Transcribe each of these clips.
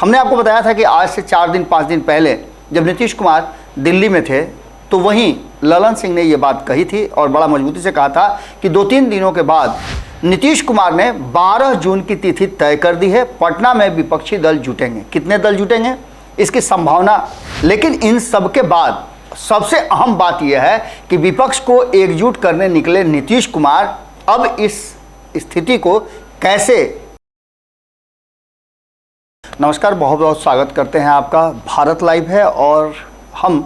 हमने आपको बताया था कि आज से 4 दिन 5 दिन पहले जब नीतीश कुमार दिल्ली में थे तो वहीं ललन सिंह ने ये बात कही थी और बड़ा मजबूती से कहा था कि 2-3 दिनों के बाद नीतीश कुमार ने 12 जून की तिथि तय कर दी है। पटना में विपक्षी दल जुटेंगे। कितने दल जुटेंगे इसकी संभावना, लेकिन इन सब के बाद सबसे अहम बात यह है कि विपक्ष को एकजुट करने निकले नीतीश कुमार अब इस स्थिति को कैसे। नमस्कार, बहुत बहुत स्वागत करते हैं आपका। भारत लाइव है और हम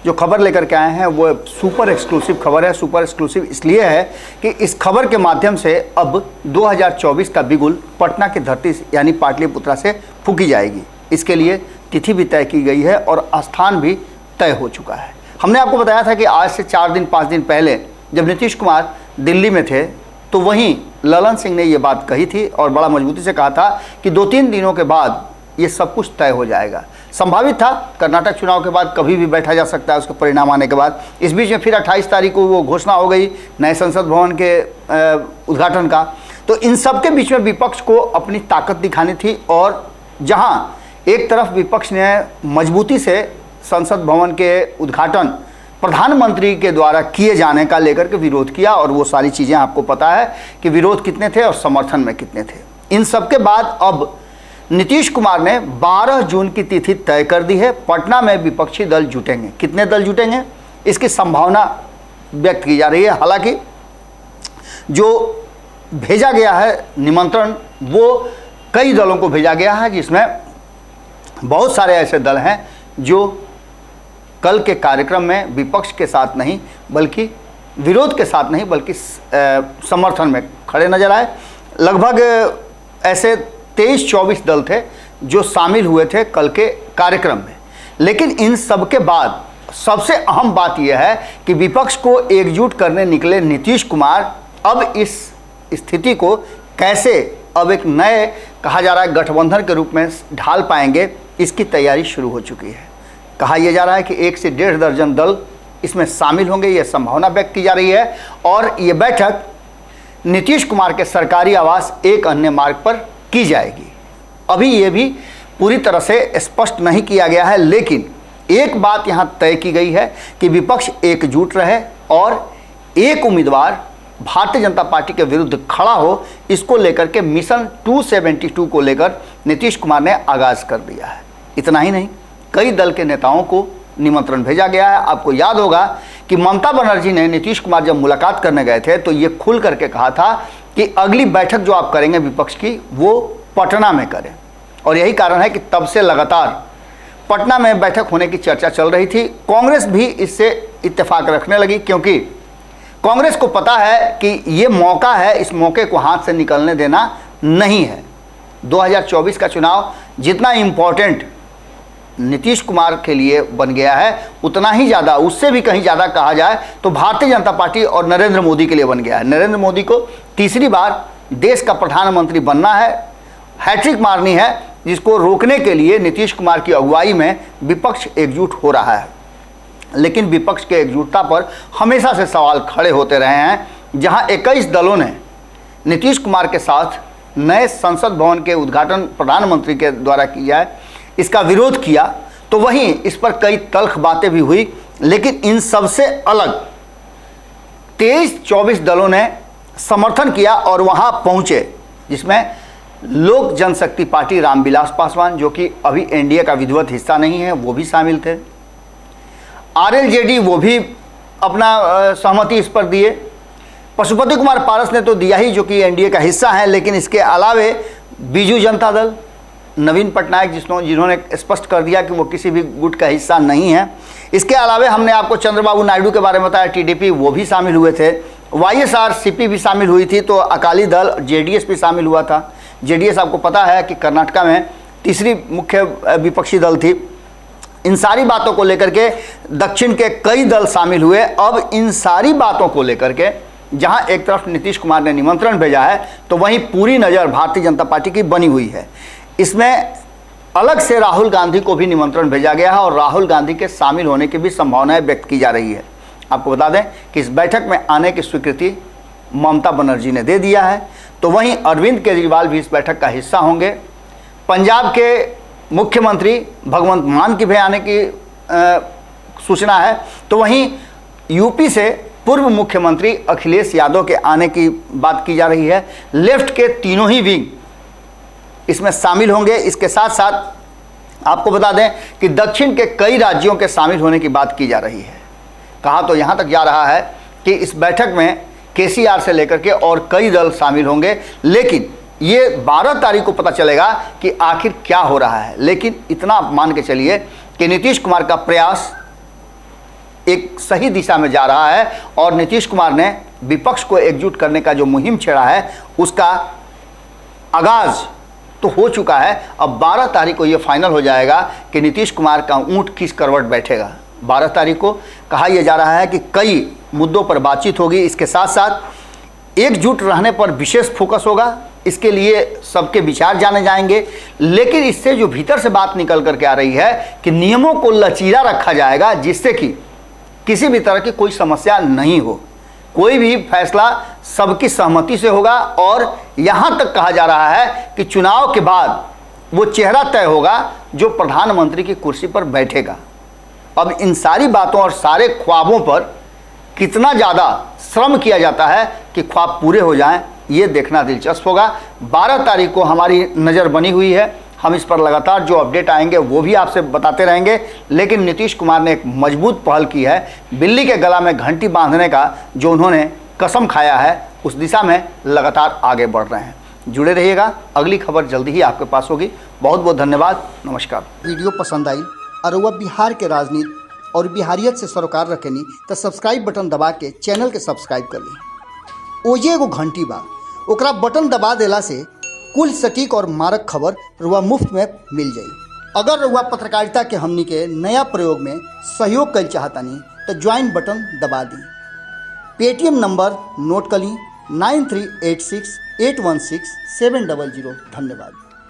जो खबर लेकर के आए हैं वो सुपर एक्सक्लूसिव खबर है। सुपर एक्सक्लूसिव इसलिए है कि इस खबर के माध्यम से अब 2024 का बिगुल पटना की धरती यानी पाटलिपुत्रा से फूंकी जाएगी। इसके लिए तिथि भी तय की गई है और स्थान भी तय हो चुका है। हमने आपको बताया था कि आज से 4 दिन 5 दिन पहले जब नीतीश कुमार दिल्ली में थे तो वहीं ललन सिंह ने ये बात कही थी और बड़ा मजबूती से कहा था कि 2-3 दिनों के बाद ये सब कुछ तय हो जाएगा। संभावित था कर्नाटक चुनाव के बाद कभी भी बैठा जा सकता है उसके परिणाम आने के बाद। इस बीच में फिर 28 तारीख को वो घोषणा हो गई नए संसद भवन के उद्घाटन का। तो इन सब के बीच में विपक्ष को अपनी ताकत दिखानी थी और जहां एक तरफ विपक्ष ने मजबूती से संसद भवन के उद्घाटन प्रधानमंत्री के द्वारा किए जाने का लेकर के विरोध किया और वो सारी चीज़ें आपको पता है कि विरोध कितने थे और समर्थन में कितने थे। इन सब के बाद अब नीतीश कुमार ने 12 जून की तिथि तय कर दी है। पटना में विपक्षी दल जुटेंगे। कितने दल जुटेंगे इसकी संभावना व्यक्त की जा रही है। हालांकि जो भेजा गया है निमंत्रण वो कई दलों को भेजा गया है, जिसमें बहुत सारे ऐसे दल हैं जो कल के कार्यक्रम में विपक्ष के साथ नहीं बल्कि विरोध के साथ नहीं बल्कि समर्थन में खड़े नजर आए। लगभग ऐसे 23-24 दल थे जो शामिल हुए थे कल के कार्यक्रम में। लेकिन इन सब के बाद सबसे अहम बात यह है कि विपक्ष को एकजुट करने निकले नीतीश कुमार अब इस स्थिति को कैसे अब एक नए कहा जा रहा है गठबंधन के रूप में ढाल पाएंगे, इसकी तैयारी शुरू हो चुकी है। कहा यह जा रहा है कि 1 से 1.5 दर्जन दल इसमें शामिल होंगे, यह संभावना व्यक्त की जा रही है। और ये बैठक नीतीश कुमार के सरकारी आवास एक अन्य मार्ग पर की जाएगी। अभी ये भी पूरी तरह से स्पष्ट नहीं किया गया है, लेकिन एक बात यहाँ तय की गई है कि विपक्ष एकजुट रहे और एक उम्मीदवार भारतीय जनता पार्टी के विरुद्ध खड़ा हो। इसको लेकर के मिशन 272 को लेकर नीतीश कुमार ने आगाज कर दिया है। इतना ही नहीं, कई दल के नेताओं को निमंत्रण भेजा गया है। आपको याद होगा कि ममता बनर्जी ने नीतीश कुमार जब मुलाकात करने गए थे तो ये खुल करके कहा था कि अगली बैठक जो आप करेंगे विपक्ष की वो पटना में करें। और यही कारण है कि तब से लगातार पटना में बैठक होने की चर्चा चल रही थी। कांग्रेस भी इससे इत्तेफाक रखने लगी क्योंकि कांग्रेस को पता है कि ये मौका है, इस मौके को हाथ से निकलने देना नहीं है। 2024 का चुनाव जितना इम्पोर्टेंट नीतीश कुमार के लिए बन गया है उतना ही ज़्यादा, उससे भी कहीं ज़्यादा कहा जाए तो भारतीय जनता पार्टी और नरेंद्र मोदी के लिए बन गया है। नरेंद्र मोदी को तीसरी बार देश का प्रधानमंत्री बनना है, हैट्रिक मारनी है, जिसको रोकने के लिए नीतीश कुमार की अगुवाई में विपक्ष एकजुट हो रहा है। लेकिन विपक्ष के एकजुटता पर हमेशा से सवाल खड़े होते रहे हैं। जहां 21 दलों ने नीतीश कुमार के साथ नए संसद भवन के उद्घाटन प्रधानमंत्री के द्वारा की जाए इसका विरोध किया, तो वहीं इस पर कई तल्ख बातें भी हुई। लेकिन इन सबसे अलग 23-24 दलों ने समर्थन किया और वहां पहुंचे, जिसमें लोक जनशक्ति पार्टी रामविलास पासवान जो कि अभी एनडीए का विधिवत हिस्सा नहीं है वो भी शामिल थे। आरएलजेडी वो भी अपना सहमति इस पर दिए। पशुपति कुमार पारस ने तो दिया ही जो कि एनडीए का हिस्सा है। लेकिन इसके अलावे बीजू जनता दल, नवीन पटनायक जिन्होंने स्पष्ट कर दिया कि वो किसी भी गुट का हिस्सा नहीं है। इसके अलावे हमने आपको चंद्रबाबू नायडू के बारे में बताया, टीडीपी वो भी शामिल हुए थे, वाईएसआरसीपी भी शामिल हुई थी, तो अकाली दल जेडीएस भी शामिल हुआ था। जेडीएस आपको पता है कि कर्नाटका में तीसरी मुख्य विपक्षी दल थी। इन सारी बातों को लेकर के दक्षिण के कई दल शामिल हुए। अब इन सारी बातों को लेकर के जहां एक तरफ नीतीश कुमार ने निमंत्रण भेजा है तो वहीं पूरी नज़र भारतीय जनता पार्टी की बनी हुई है। इसमें अलग से राहुल गांधी को भी निमंत्रण भेजा गया है और राहुल गांधी के शामिल होने की भी संभावनाएं व्यक्त की जा रही है। आपको बता दें कि इस बैठक में आने की स्वीकृति ममता बनर्जी ने दे दिया है। तो वहीं अरविंद केजरीवाल भी इस बैठक का हिस्सा होंगे। पंजाब के मुख्यमंत्री भगवंत मान की भी आने की सूचना है, तो वहीं यूपी से पूर्व मुख्यमंत्री अखिलेश यादव के आने की बात की जा रही है। लेफ्ट के तीनों ही विंग इसमें शामिल होंगे। इसके साथ साथ आपको बता दें कि दक्षिण के कई राज्यों के शामिल होने की बात की जा रही है। कहा तो यहाँ तक जा रहा है कि इस बैठक में केसीआर से लेकर के और कई दल शामिल होंगे, लेकिन ये 12 तारीख को पता चलेगा कि आखिर क्या हो रहा है। लेकिन इतना आप मान के चलिए कि नीतीश कुमार का प्रयास एक सही दिशा में जा रहा है और नीतीश कुमार ने विपक्ष को एकजुट करने का जो मुहिम छेड़ा है उसका आगाज तो हो चुका है। अब 12 तारीख को यह फाइनल हो जाएगा कि नीतीश कुमार का ऊंट किस करवट बैठेगा। 12 तारीख को कहा यह जा रहा है कि कई मुद्दों पर बातचीत होगी। इसके साथ साथ एकजुट रहने पर विशेष फोकस होगा। इसके लिए सबके विचार जाने जाएंगे, लेकिन इससे जो भीतर से बात निकल करके आ रही है कि नियमों को लचीला रखा जाएगा, जिससे कि किसी भी तरह की कोई समस्या नहीं हो। कोई भी फैसला सबकी सहमति से होगा और यहाँ तक कहा जा रहा है कि चुनाव के बाद वो चेहरा तय होगा जो प्रधानमंत्री की कुर्सी पर बैठेगा। अब इन सारी बातों और सारे ख्वाबों पर कितना ज़्यादा श्रम किया जाता है कि ख्वाब पूरे हो जाएं, ये देखना दिलचस्प होगा। 12 तारीख को हमारी नज़र बनी हुई है। हम इस पर लगातार जो अपडेट आएंगे वो भी आपसे बताते रहेंगे। लेकिन नीतीश कुमार ने एक मजबूत पहल की है। बिल्ली के गला में घंटी बांधने का जो उन्होंने कसम खाया है, उस दिशा में लगातार आगे बढ़ रहे हैं। जुड़े रहिएगा, अगली खबर जल्दी ही आपके पास होगी। बहुत बहुत धन्यवाद, नमस्कार। वीडियो पसंद आई और वह बिहार के राजनीति और बिहारियत से सरोकार रखेनी तो सब्सक्राइब बटन दबा के चैनल के सब्सक्राइब कर ली। ओजे एगो घंटी बा, ओकरा बटन दबा देला से कुल सटीक और मारक खबर रुआ मुफ्त में मिल जाई। अगर रुआ पत्रकारिता के हमनी के नया प्रयोग में सहयोग कर चाहतानी तो ज्वाइन बटन दबा दी। पेटीएम नंबर नोट कर ली 9386816700। धन्यवाद।